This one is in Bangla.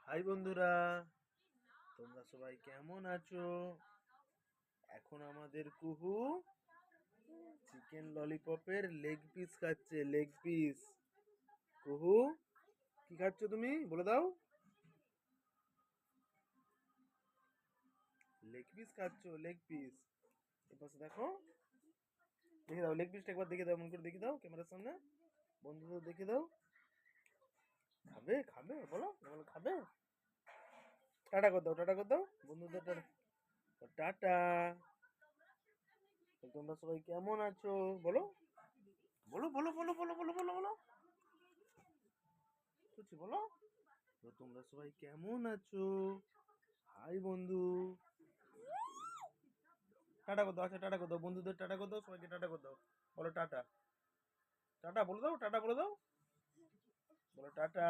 হাই বন্ধুরা, তোমরা সবাই কেমন আছো? এখন আমাদের কুহু চিকেন ললিপপের লেগ পিস খাচ্ছে। Leg piece. কুহু, কি খাচ্ছ তুমি? বলে দাও। লেগ পিস খাচ্ছ? Leg piece. এপাশে দেখো, দেখে দাও লেগ পিসটা একবার দেখে দাও, মন করে দেখে দাও ক্যামেরার সামনে। বন্ধুদের দেখে দাও। খাবে খাবে বলো, বলো খাবে। টাটা করে দাও, টাটা করে দাও বন্ধুদের। টাটা। টাটা। তো তোমরা সবাই কেমন আছো বলো, বলো বলো বলো বলো বলো বলো বলো কিছু বলো। তো তোমরা সবাই কেমন আছো? হাই বন্ধু। টাটা করে দাও, আচ্ছা টাটা করে দাও বন্ধুদের, টাটা করে দাও সবাইকে, টাটা করে দাও। বলো টাটা। টাটা বলে দাও, টাটা বলে দাও, বলো টাটা।